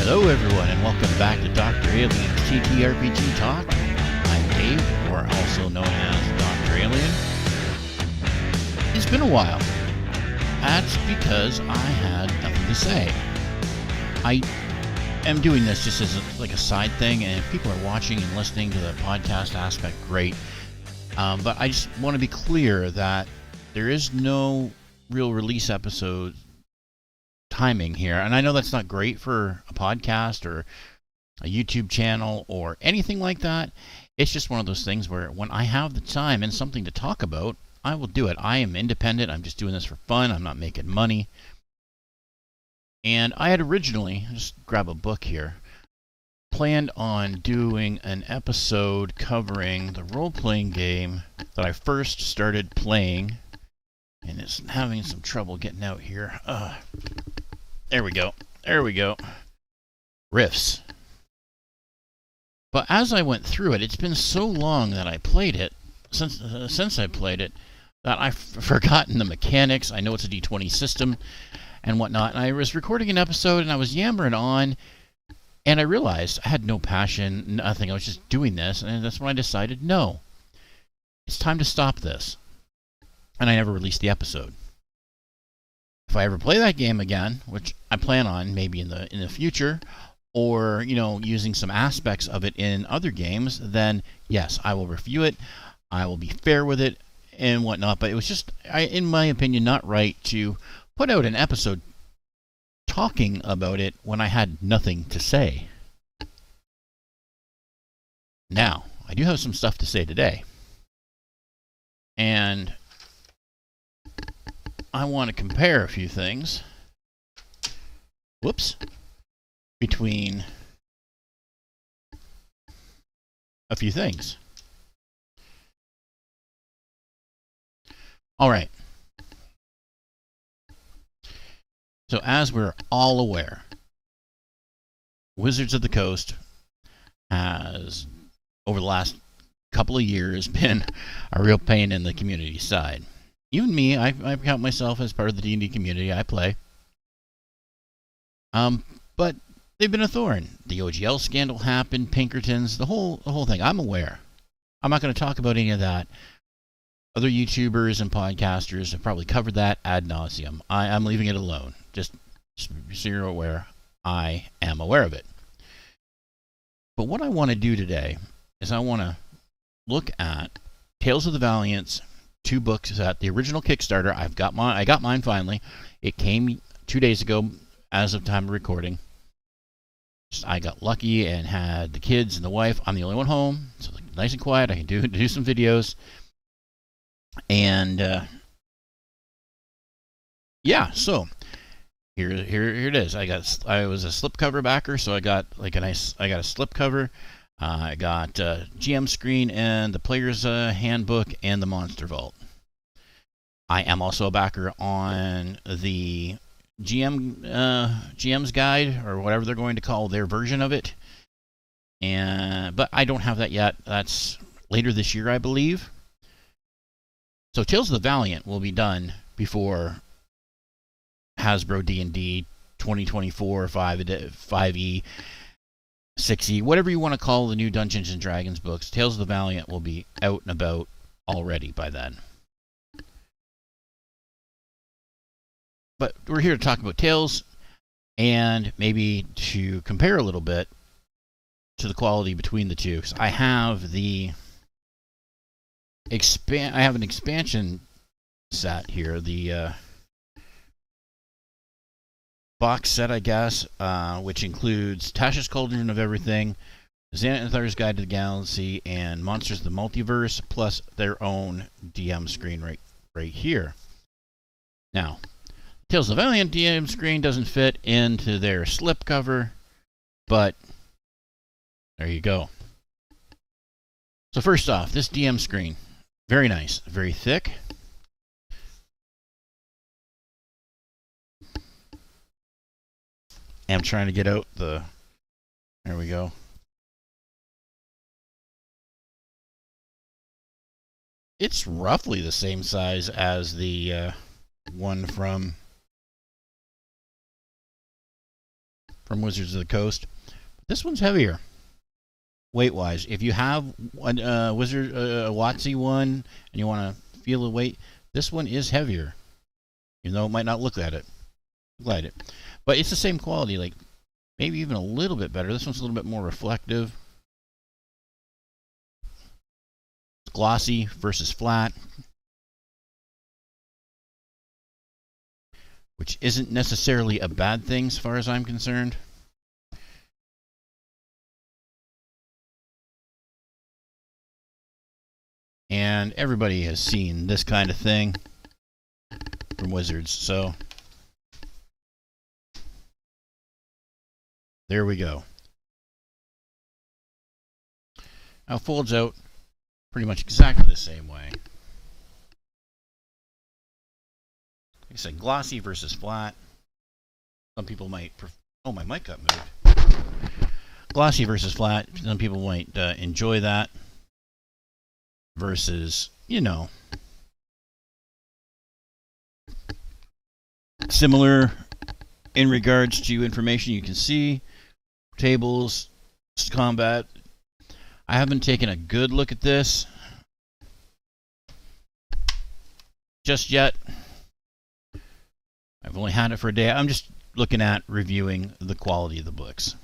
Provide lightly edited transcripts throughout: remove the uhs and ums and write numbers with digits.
Hello everyone and welcome back to Dr. Alien's TTRPG Talk. I'm Dave, or also known as Dr. Alien. It's been a while. That's because I had nothing to say. I am doing this just as a side thing, and if people are watching and listening to the podcast aspect, great. But I just want to be clear that there is no real release episode timing here, and I know that's not great for a podcast or a YouTube channel or anything like that. It's just one of those things where when I have the time and something to talk about, I will do it. I am independent. I'm just doing this for fun. I'm not making money. And I had originally, just grab a book here, planned on doing an episode covering the role-playing game that I first started playing, and it's having some trouble getting out here. There we go. Riffs. But as I went through it, it's been so long that I played it, since I played it, that I've forgotten the mechanics. I know it's a D20 system and whatnot. And I was recording an episode and I was yammering on, and I realized I had no passion, nothing. I was just doing this, and that's when I decided, no, it's time to stop this. And I never released the episode. If I ever play that game again, which I plan on maybe in the future, or using some aspects of it in other games, then yes, I will review it. I will be fair with it and whatnot. But it was just, in my opinion, not right to put out an episode talking about it when I had nothing to say. Now, I do have some stuff to say today, and I want to compare a few things. Between a few things. All right. So as we're all aware, Wizards of the Coast has, over the last couple of years, been a real pain in the community side. Even me, I count myself as part of the D&D community. I play. But they've been a thorn. The OGL scandal happened, Pinkertons, the whole thing. I'm aware. I'm not going to talk about any of that. Other YouTubers and podcasters have probably covered that ad nauseum. I'm leaving it alone. Just so you're aware, I am aware of it. But what I want to do today is I want to look at Tales of the Valiant's 2 books at the original Kickstarter. I got mine finally. It came 2 days ago as of time of recording. I got lucky and had the kids and the wife. I'm the only one home, so nice and quiet. I can do some videos. And yeah, so here it is. I was a slipcover backer, so I got a slipcover. I got GM screen and the player's handbook and the Monster Vault. I am also a backer on the GM's guide, or whatever they're going to call their version of it. But I don't have that yet. That's later this year, I believe. So Tales of the Valiant will be done before Hasbro D&D 2024 5e 6e, whatever you want to call the new Dungeons and Dragons books. Tales of the Valiant will be out and about already by then. But we're here to talk about Tales, and maybe to compare a little bit to the quality between the two. Because I have an expansion set here, the box set, I guess, which includes Tasha's Cauldron of Everything, Xanathar's Guide to the Galaxy, and Monsters of the Multiverse, plus their own DM screen right here. Now, Tales of the Valiant DM screen doesn't fit into their slipcover, but there you go. So first off, this DM screen, very nice, very thick. I'm trying to get out there we go. It's roughly the same size as the one from from Wizards of the Coast. This one's heavier, weight-wise. If you have a Wizard a WotC one and you want to feel the weight, this one is heavier. Even though it might not look like it, but it's the same quality, like maybe even a little bit better. This one's a little bit more reflective. Glossy versus flat, which isn't necessarily a bad thing as far as I'm concerned. And everybody has seen this kind of thing from Wizards, so there we go. Now it folds out pretty much exactly the same way. Like I said, glossy versus flat. Some people might oh, my mic got moved. Glossy versus flat. Some people might enjoy that. Versus, you know, similar in regards to information you can see, tables, combat. I haven't taken a good look at this just yet. I've only had it for a day. I'm just looking at reviewing the quality of the books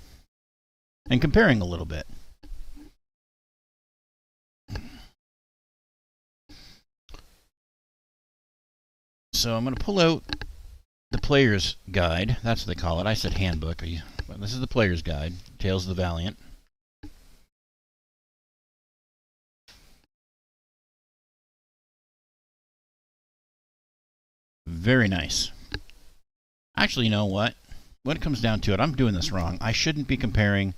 and comparing a little bit. So I'm going to pull out the player's guide. That's what they call it. I said handbook. This is the player's guide, Tales of the Valient. Very nice. Actually, you know what? When it comes down to it, I'm doing this wrong. I shouldn't be comparing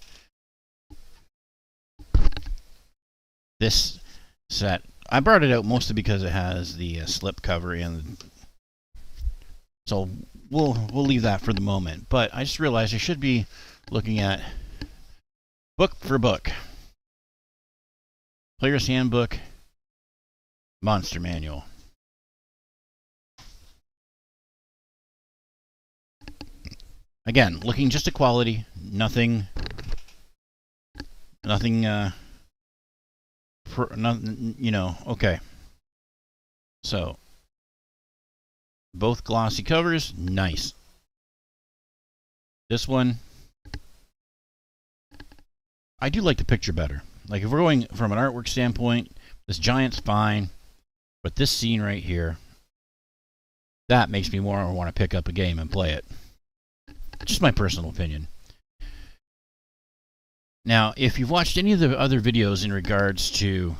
this set. I brought it out mostly because it has the slip cover and so we'll leave that for the moment. But I just realized I should be looking at book for book. Player's Handbook, Monster Manual. Again, looking just at quality, nothing, you know, okay. So, both glossy covers, nice. This one, I do like the picture better. Like, if we're going from an artwork standpoint, this giant's fine, but this scene right here, that makes me more want to pick up a game and play it. Just my personal opinion. Now, if you've watched any of the other videos in regards to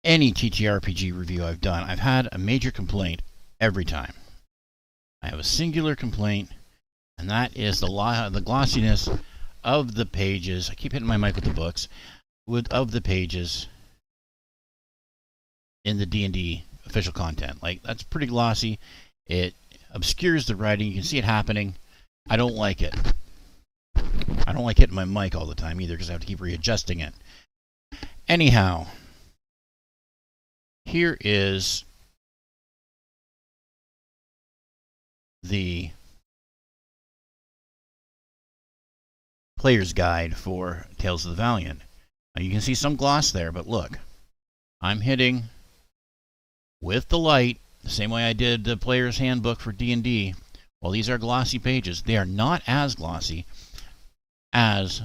any TTRPG review I've done, I've had a major complaint every time. I have a singular complaint, and that is the glossiness of the pages. I keep hitting my mic with the books. Of the pages in the D&D official content. Like, that's pretty glossy. It obscures the writing. You can see it happening. I don't like it. I don't like hitting my mic all the time either because I have to keep readjusting it. Anyhow, here is the player's guide for Tales of the Valient. Now you can see some gloss there, but look, I'm hitting with the light the same way I did the player's handbook for D&D. Well, these are glossy pages. They are not as glossy as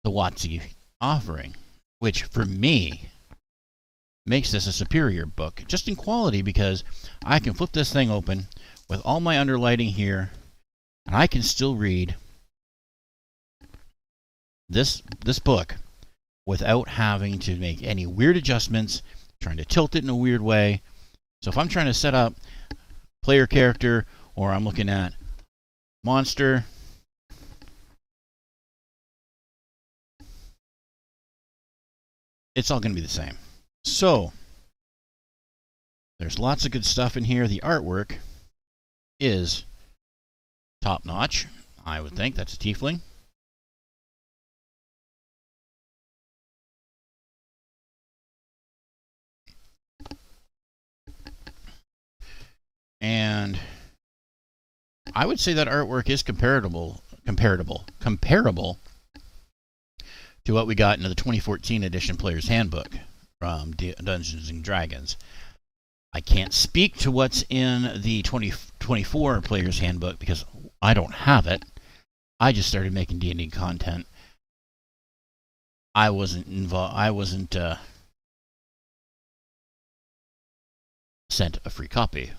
the WotC offering, which for me makes this a superior book just in quality, because I can flip this thing open with all my underlighting here and I can still read this book without having to make any weird adjustments, trying to tilt it in a weird way. So if I'm trying to set up player character, or I'm looking at monster, it's all going to be the same. So there's lots of good stuff in here. The artwork is top notch. I would think that's a tiefling. And I would say that artwork is comparable to what we got in the 2014 edition Player's Handbook from Dungeons and Dragons. I can't speak to what's in the 2024 Player's Handbook because I don't have it. I just started making D&D content. I wasn't involved. I wasn't sent a free copy.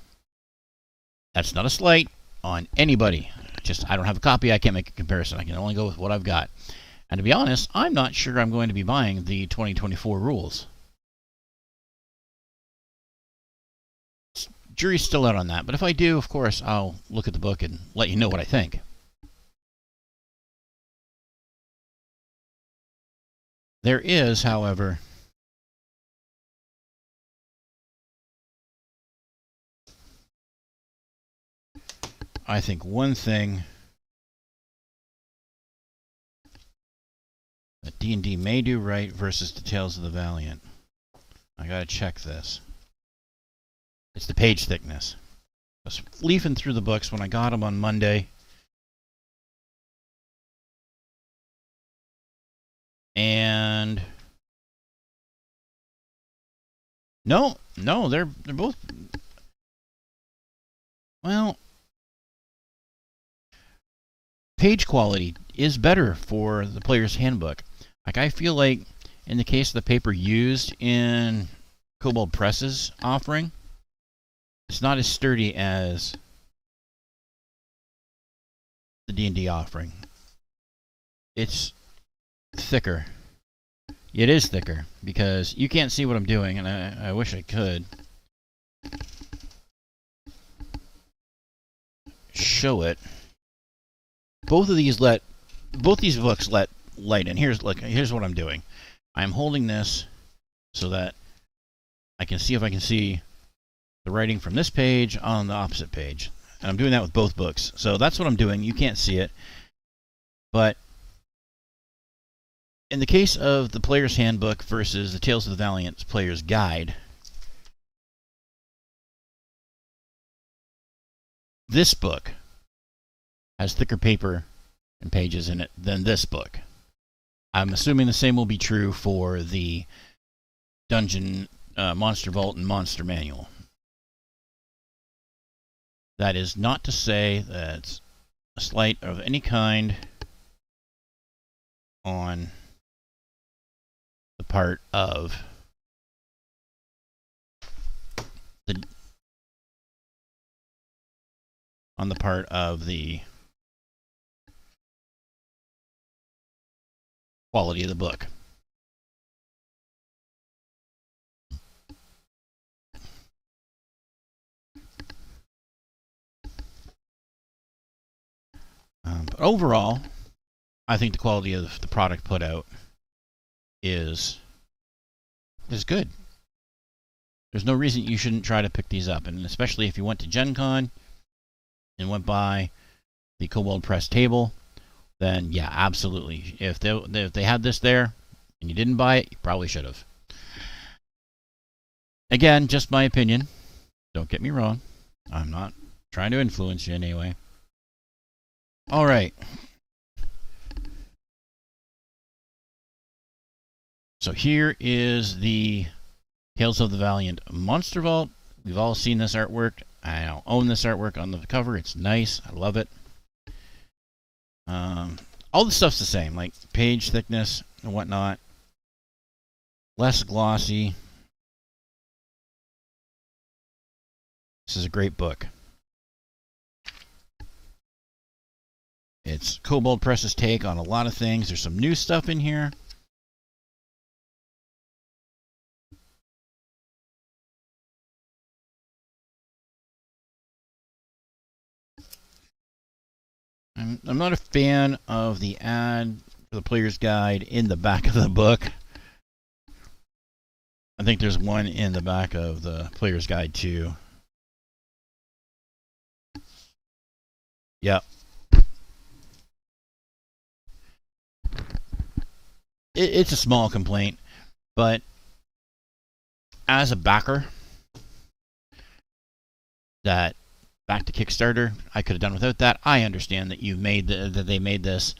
That's not a slight on anybody. Just I don't have a copy. I can't make a comparison. I can only go with what I've got. And to be honest, I'm not sure I'm going to be buying the 2024 rules. Jury's still out on that, but if I do, of course, I'll look at the book and let you know what I think. There is, however, I think one thing that D&D may do right versus the Tales of the Valiant. I gotta check this. It's the page thickness. I was leafing through the books when I got them on Monday. And no, they're both, well, page quality is better for the Player's Handbook. Like I feel like in the case of the paper used in Kobold Press's offering, it's not as sturdy as the D&D offering. It's thicker. It is thicker because you can't see what I'm doing, and I wish I could show it. Both these books let light in. Here's what I'm doing. I'm holding this so that I can see if I can see the writing from this page on the opposite page. And I'm doing that with both books. So that's what I'm doing. You can't see it. But in the case of the Player's Handbook versus the Tales of the Valiant Player's Guide, this book has thicker paper and pages in it than this book. I'm assuming the same will be true for the Dungeon, Monster Vault, and Monster Manual. That is not to say that it's a slight of any kind on the part of the quality of the book. But overall, I think the quality of the product put out is good. There's no reason you shouldn't try to pick these up, and especially if you went to Gen Con and went by the Kobold Press table, then yeah, absolutely. If they had this there and you didn't buy it, you probably should have. Again, just my opinion. Don't get me wrong. I'm not trying to influence you in any way. All right. So here is the Tales of the Valiant Monster Vault. We've all seen this artwork. I own this artwork on the cover. It's nice. I love it. All the stuff's the same, like page thickness and whatnot. Less glossy. This is a great book. It's Kobold Press's take on a lot of things. There's some new stuff in here. I'm not a fan of the ad for the Player's Guide in the back of the book. I think there's one in the back of the Player's Guide too. Yep. It's a small complaint, but as a backer that back to Kickstarter. I could have done without that. I understand that that they made this.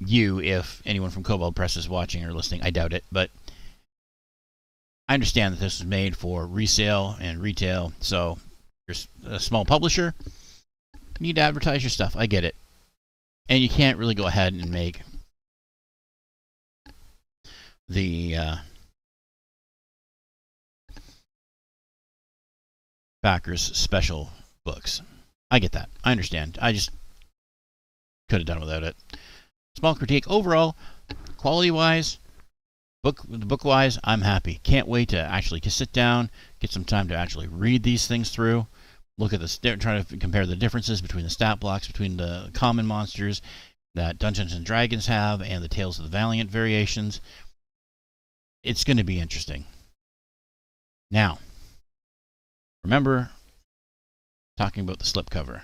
If anyone from Kobold Press is watching or listening, I doubt it, but I understand that this was made for resale and retail. So you're a small publisher, you need to advertise your stuff. I get it, and you can't really go ahead and make the backers special books. I get that. I understand. I just could have done without it. Small critique overall, quality-wise, book-wise, I'm happy. Can't wait to actually sit down, get some time to actually read these things through, look at try to compare the differences between the stat blocks between the common monsters that Dungeons and Dragons have and the Tales of the Valiant variations. It's going to be interesting. Now, remember talking about the slipcover.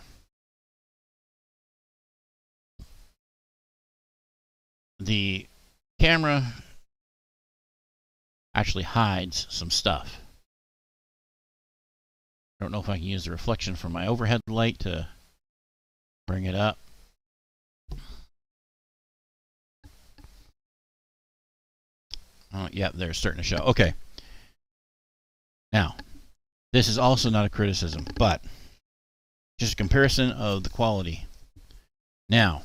The camera actually hides some stuff. I don't know if I can use the reflection from my overhead light to bring it up. Oh, yeah, they're starting to show. Okay. Now, this is also not a criticism, but just a comparison of the quality. Now,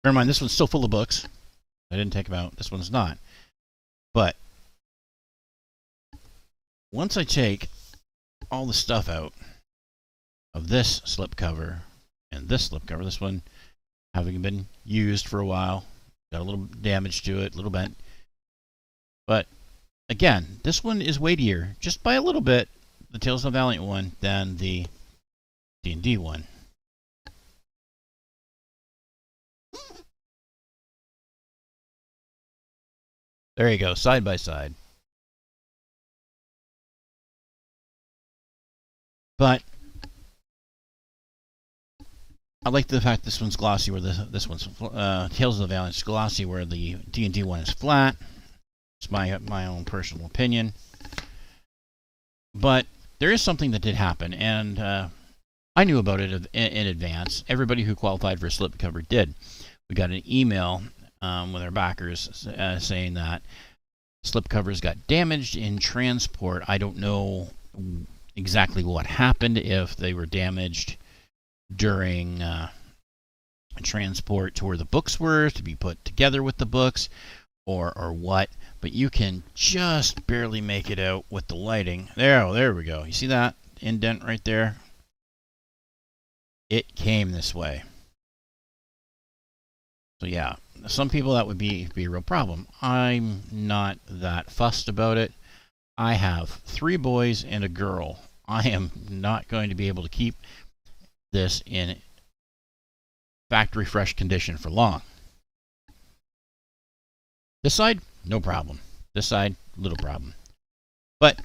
bear in mind, this one's still full of books. I didn't take them out. This one's not. But once I take all the stuff out of this slipcover and this slipcover, this one having been used for a while, got a little damage to it, a little bent. But again, this one is weightier, just by a little bit, the Tales of the Valiant one, than the D&D one. There you go, side by side. But I like the fact this one's glossy, where this one's Tales of the Valiant is glossy, where the D&D one is flat. It's my own personal opinion. But there is something that did happen, and I knew about it in advance. Everybody who qualified for a slipcover did. We got an email with our backers saying that slipcovers got damaged in transport. I don't know exactly what happened, if they were damaged during transport to where the books were to be put together with the books, or what. But you can just barely make it out with the lighting. There we go. You see that indent right there? It came this way. So yeah, some people that would be a real problem. I'm not that fussed about it. I have 3 boys and a girl. I am not going to be able to keep this in factory fresh condition for long. This side, no problem. This side, little problem. But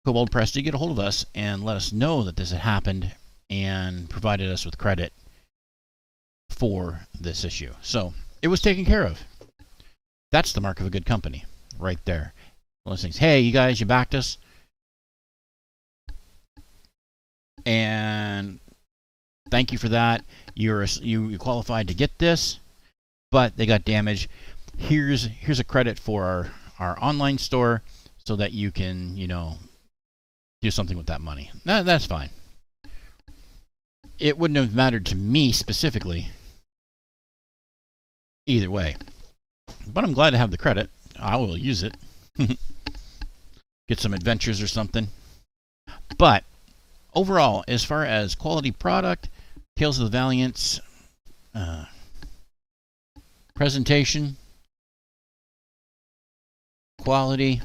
Kobold Press did get a hold of us and let us know that this had happened and provided us with credit for this issue. So it was taken care of. That's the mark of a good company right there. One of those things, hey, you guys, you backed us, and thank you for that. You qualified to get this, but they got damaged. Here's a credit for our online store, so that you can, do something with that money. That's fine. It wouldn't have mattered to me specifically either way, but I'm glad to have the credit. I will use it. Get some adventures or something. But overall, as far as quality product, Tales of the Valiant's presentation, quality,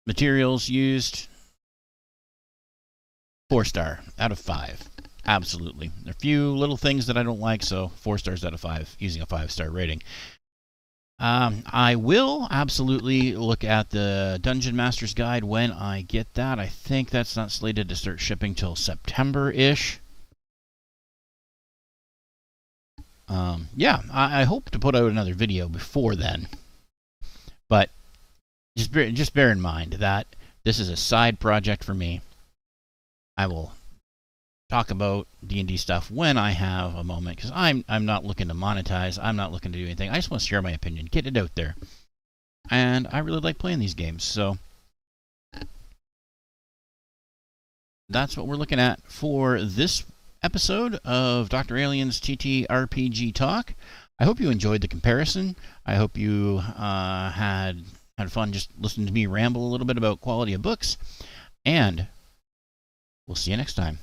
materials used, 4-star out of 5. Absolutely. There are a few little things that I don't like, so 4 stars out of 5, using a 5-star rating. I will absolutely look at the Dungeon Master's Guide when I get that. I think that's not slated to start shipping till September-ish. Yeah, I hope to put out another video before then. But just bear in mind that This is a side project for me. I will talk about D&D stuff when I have a moment, because I'm not looking to monetize. I'm not looking to do anything. I just want to share my opinion, get it out there. And I really like playing these games, so that's what we're looking at for this episode of Dr. Alien's TTRPG Talk. I hope you enjoyed the comparison. I hope you had fun just listening to me ramble a little bit about quality of books. And we'll see you next time.